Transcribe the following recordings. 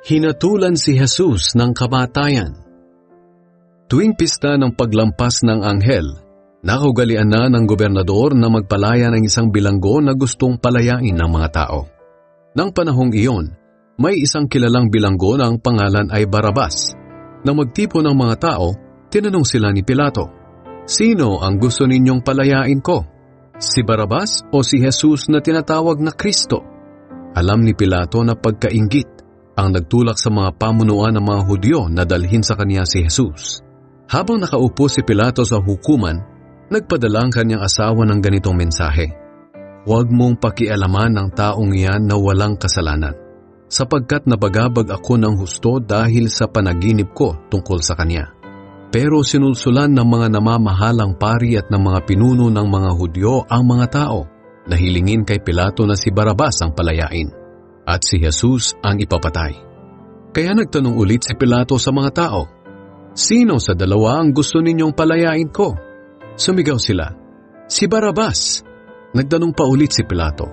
Hinatulan si Jesus ng kamatayan. Tuwing pista ng paglampas ng anghel, nakaugalian na ng gobernador na magpalaya ng isang bilanggo na gustong palayain ng mga tao. Nang panahong iyon, may isang kilalang bilanggo na ang pangalan ay Barabas. Nang magtipon ng mga tao, tinanong sila ni Pilato, "Sino ang gusto ninyong palayain ko? Si Barabas o si Jesus na tinatawag na Kristo?" Alam ni Pilato na pagkainggit ang nagtulak sa mga pamunuan ng mga Hudyo na dalhin sa kanya si Jesus. Habang nakaupo si Pilato sa hukuman, nagpadala ang kanyang asawa ng ganitong mensahe, "Huwag mong pakialaman ng taong iyan na walang kasalanan, sapagkat nabagabag ako ng husto dahil sa panaginip ko tungkol sa kanya." Pero sinulsulan ng mga namamahalang pari at ng mga pinuno ng mga Hudyo ang mga tao na hilingin kay Pilato na si Barabas ang palayain at si Jesus ang ipapatay. Kaya nagtanong ulit si Pilato sa mga tao, "Sino sa dalawa ang gusto ninyong palayain ko?" Sumigaw sila, "Si Barabas." Nagtanong pa ulit si Pilato,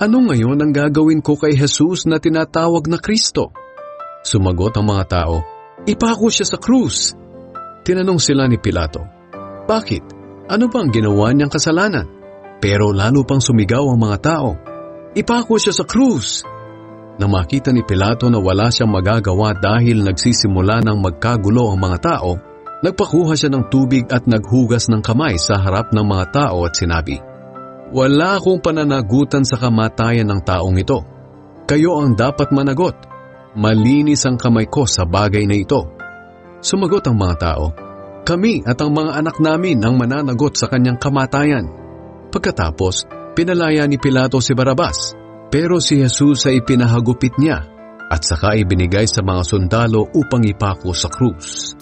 "Ano ngayon ang gagawin ko kay Jesus na tinatawag na Kristo?" Sumagot ang mga tao, "Ipako siya sa krus." Tinanong sila ni Pilato, "Bakit? Ano ba ang ginawa niyang kasalanan?" Pero lalo pang sumigaw ang mga tao, "Ipako siya sa krus." Nang makita ni Pilato na wala siyang magagawa dahil nagsisimula ng magkagulo ang mga tao, nagpakuha siya ng tubig at naghugas ng kamay sa harap ng mga tao at sinabi, "Wala akong pananagutan sa kamatayan ng taong ito. Kayo ang dapat managot. Malinis ang kamay ko sa bagay na ito." Sumagot ang mga tao, "Kami at ang mga anak namin ang mananagot sa kanyang kamatayan." Pagkatapos, pinalaya ni Pilato si Barabas, pero si Jesus ay pinahagupit niya at saka ibinigay sa mga sundalo upang ipako sa krus.